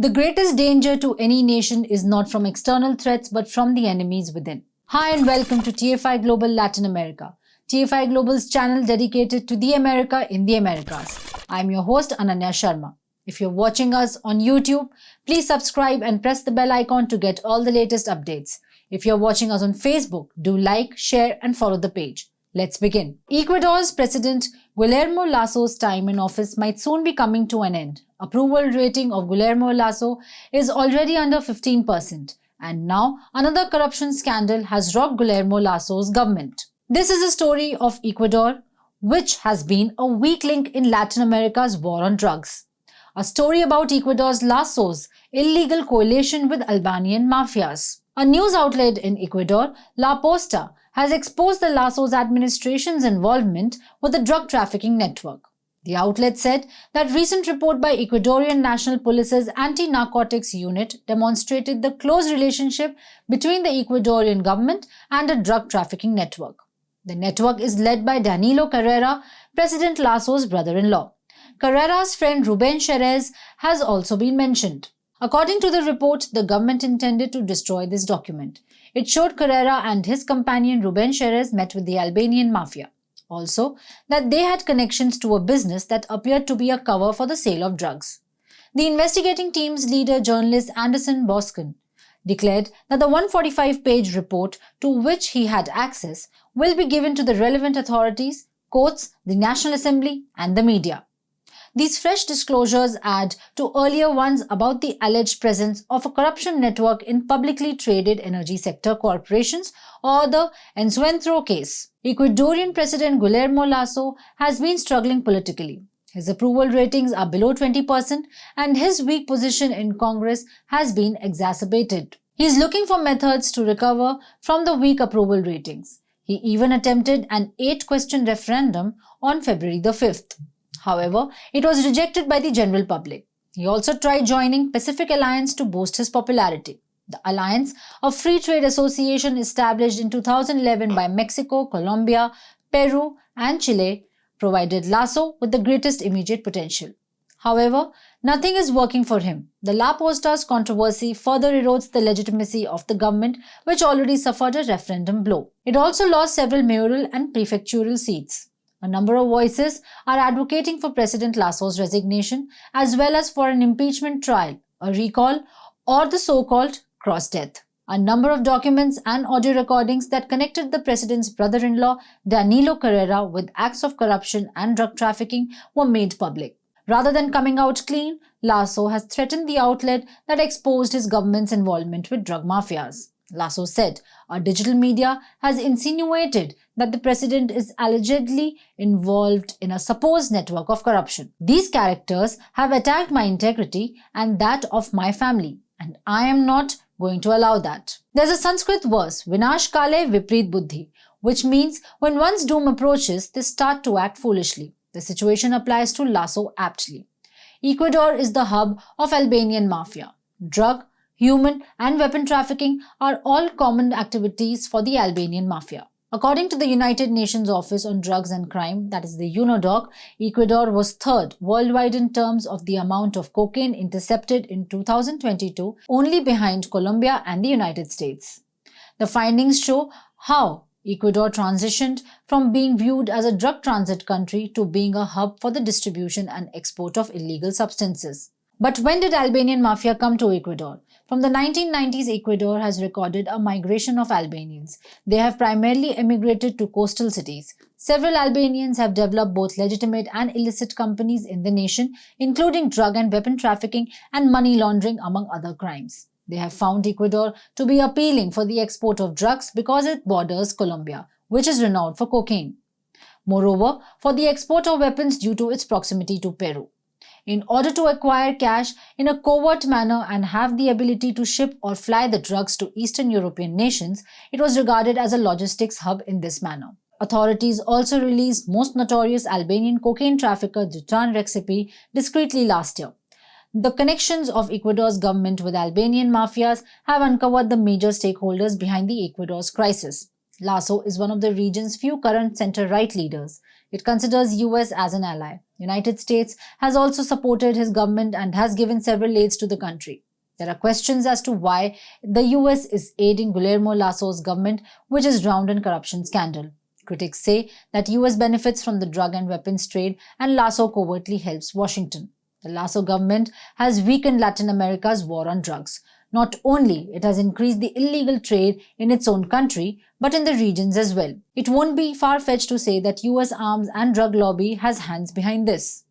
The greatest danger to any nation is not from external threats but from the enemies within. Hi and welcome to TFIGlobal Latin America, TFIGlobal's channel dedicated to the America in the Americas. I'm your host Ananya Sharma. If you're watching us on YouTube, please subscribe and press the bell icon to get all the latest updates. If you're watching us on Facebook, do like, share and follow the page. Let's begin. Ecuador's President Guillermo Lasso's time in office might soon be coming to an end. Approval rating of Guillermo Lasso is already under 15%, and now another corruption scandal has rocked Guillermo Lasso's government. This is a story of Ecuador, which has been a weak link in Latin America's war on drugs. A story about Ecuador's Lasso's illegal coalition with Albanian mafias. A news outlet in Ecuador, La Posta, has exposed the Lasso's administration's involvement with the drug trafficking network. The outlet said that recent report by Ecuadorian National Police's Anti-Narcotics Unit demonstrated the close relationship between the Ecuadorian government and a drug trafficking network. The network is led by Danilo Carrera, President Lasso's brother-in-law. Carrera's friend Ruben Cherez has also been mentioned. According to the report, the government intended to destroy this document. It showed Carrera and his companion Ruben Cherez met with the Albanian Mafia. Also, that they had connections to a business that appeared to be a cover for the sale of drugs. The investigating team's leader, journalist Anderson Boscan, declared that the 145-page report to which he had access will be given to the relevant authorities, courts, the National Assembly, and the media. These fresh disclosures add to earlier ones about the alleged presence of a corruption network in publicly traded energy sector corporations or the Encuentro case. Ecuadorian President Guillermo Lasso has been struggling politically. His approval ratings are below 20% and his weak position in Congress has been exacerbated. He is looking for methods to recover from the weak approval ratings. He even attempted an 8-question referendum on February the 5th. However, it was rejected by the general public. He also tried joining Pacific Alliance to boost his popularity. The alliance, a free trade association established in 2011 by Mexico, Colombia, Peru, and Chile, provided Lasso with the greatest immediate potential. However, nothing is working for him. The La Posta's controversy further erodes the legitimacy of the government, which already suffered a referendum blow. It also lost several mayoral and prefectural seats. A number of voices are advocating for President Lasso's resignation as well as for an impeachment trial, a recall, or the so-called cross-death. A number of documents and audio recordings that connected the president's brother-in-law Danilo Carrera with acts of corruption and drug trafficking were made public. Rather than coming out clean, Lasso has threatened the outlet that exposed his government's involvement with drug mafias. Lasso said, "Our digital media has insinuated that the president is allegedly involved in a supposed network of corruption. These characters have attacked my integrity and that of my family, and I am not going to allow that." There's a Sanskrit verse, Vinash Kale Viprit Buddhi, which means when one's doom approaches, they start to act foolishly. The situation applies to Lasso aptly. Ecuador is the hub of Albanian mafia. Drug, human and weapon trafficking are all common activities for the Albanian mafia. According to the United Nations Office on Drugs and Crime, that is the UNODC, Ecuador was third worldwide in terms of the amount of cocaine intercepted in 2022, only behind Colombia and the United States. The findings show how Ecuador transitioned from being viewed as a drug transit country to being a hub for the distribution and export of illegal substances. But when did Albanian mafia come to Ecuador? From the 1990s, Ecuador has recorded a migration of Albanians. They have primarily emigrated to coastal cities. Several Albanians have developed both legitimate and illicit companies in the nation, including drug and weapon trafficking and money laundering, among other crimes. They have found Ecuador to be appealing for the export of drugs because it borders Colombia, which is renowned for cocaine. Moreover, for the export of weapons due to its proximity to Peru. In order to acquire cash in a covert manner and have the ability to ship or fly the drugs to Eastern European nations, it was regarded as a logistics hub in this manner. Authorities also released most notorious Albanian cocaine trafficker Dutan Recipe discreetly last year. The connections of Ecuador's government with Albanian mafias have uncovered the major stakeholders behind the Ecuador's crisis. Lasso is one of the region's few current center-right leaders. It considers US as an ally. United States has also supported his government and has given several aids to the country. There are questions as to why the US is aiding Guillermo Lasso's government, which is drowned in corruption scandal. Critics say that US benefits from the drug and weapons trade and Lasso covertly helps Washington. The Lasso government has weakened Latin America's war on drugs. Not only it has increased the illegal trade in its own country, but in the regions as well. It won't be far-fetched to say that US arms and drug lobby has hands behind this.